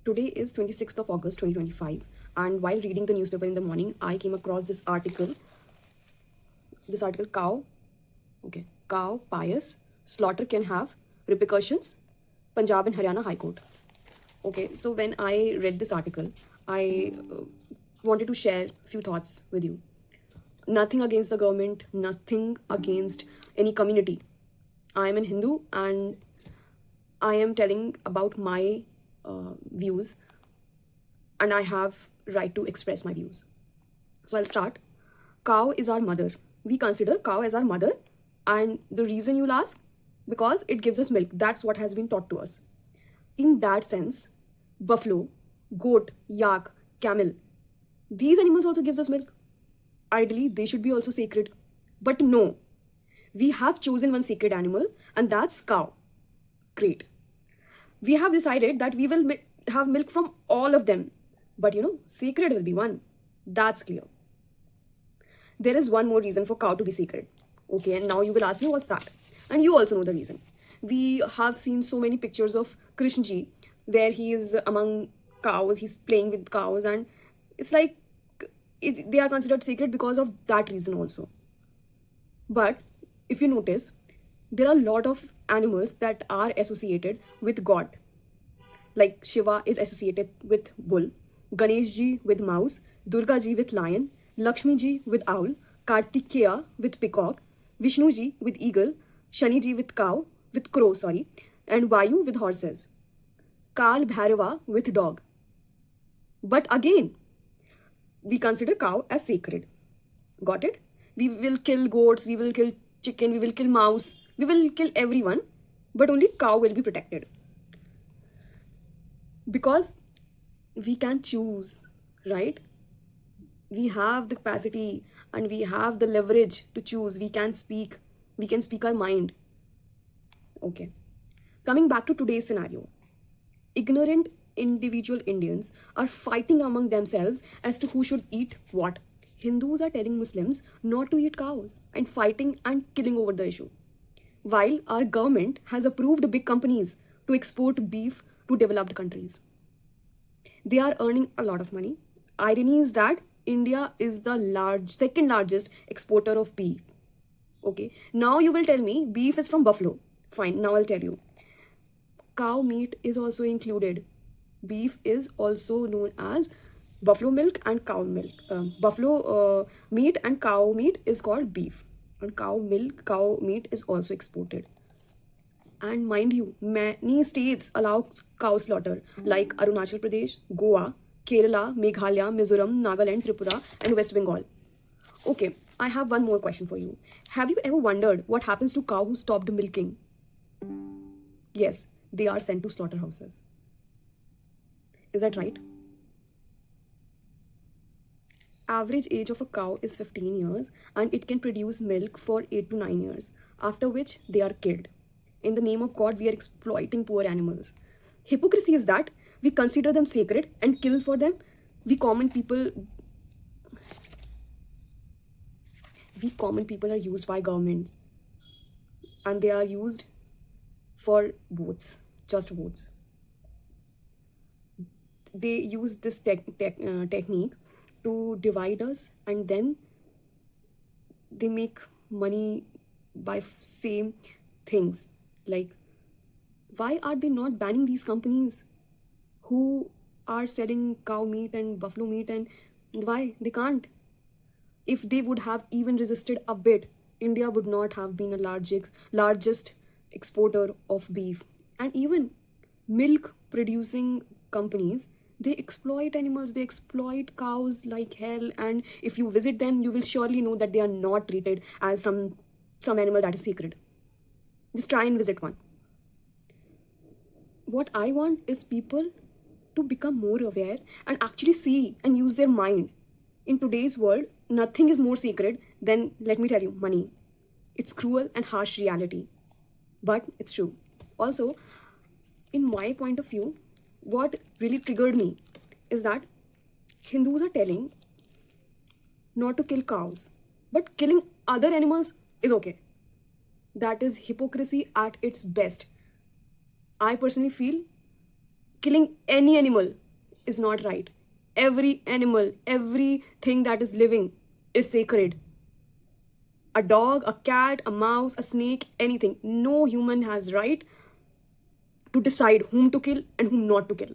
Today is 26th of August 2025, and while reading the newspaper in the morning, I came across this article. Cow, okay, cow pious slaughter can have repercussions. Punjab and Haryana High Court. Okay, so when I read this article, I wanted to share a few thoughts with you. Nothing against the government, nothing against any community. I am a Hindu and I am telling about my views, and I have right to express my views. So I'll start. Cow is our mother. We consider cow as our mother, and the reason you'll ask, because it gives us milk. That's what has been taught to us. In that sense, buffalo, goat, yak, camel, these animals also gives us milk. Ideally, they should be also sacred. But no, we have chosen one sacred animal, and that's cow. Great. We have decided that we will have milk from all of them. But sacred will be one. That's clear. There is one more reason for cow to be sacred. Okay, and now you will ask me what's that? And you also know the reason. We have seen so many pictures of Krishna ji where he is among cows, he's playing with cows, and it's like they are considered sacred because of that reason also. But if you notice, there are a lot of animals that are associated with God. Like Shiva is associated with bull, Ganesh ji with mouse, Durga ji with lion, Lakshmi ji with owl, Kartikeya with peacock, Vishnu ji with eagle, Shani ji with crow, and Vayu with horses, Kal Bhairava with dog. But again, we consider cow as sacred. Got it? We will kill goats, we will kill chicken, we will kill mouse, we will kill everyone, but only cow will be protected. Because we can choose, right? We have the capacity and we have the leverage to choose. We can speak our mind. Okay. Coming back to today's scenario, ignorant individual Indians are fighting among themselves as to who should eat what. Hindus are telling Muslims not to eat cows and fighting and killing over the issue. While our government has approved big companies to export beef to developed countries. They are earning a lot of money. Irony is that India is the second largest exporter of beef. Okay, now you will tell me beef is from buffalo. Fine, now I'll tell you. Cow meat is also included. Beef is also known as buffalo milk and cow milk. Buffalo meat and cow meat is called beef. And cow meat is also exported. And mind you, many states allow cow slaughter, like Arunachal Pradesh, Goa, Kerala, Meghalaya, Mizoram, Nagaland, Tripura, and West Bengal. Okay, I have one more question for you. Have you ever wondered what happens to cow who stopped milking? Yes, they are sent to slaughterhouses. Is that right? Average age of a cow is 15 years and it can produce milk for 8 to 9 years, after which they are killed. In the name of God, we are exploiting poor animals. Hypocrisy is that we consider them sacred and kill for them. We common people are used by governments, and they are used for votes, just votes. They use this technique to divide us, and then they make money by same things. Like, why are they not banning these companies who are selling cow meat and buffalo meat, and why they can't? If they would have even resisted a bit, India would not have been a largest exporter of beef. And even milk producing companies, they exploit animals, they exploit cows like hell, and if you visit them, you will surely know that they are not treated as some animal that is sacred. Just try and visit one. What I want is people to become more aware and actually see and use their mind. In today's world, nothing is more sacred than, let me tell you, money. It's cruel and harsh reality, but it's true. Also, in my point of view, what really triggered me is that Hindus are telling not to kill cows, but killing other animals is okay. That is hypocrisy at its best. I personally feel killing any animal is not right. Every animal, everything that is living is sacred. A dog, a cat, a mouse, a snake, anything. No human has right to decide whom to kill and whom not to kill.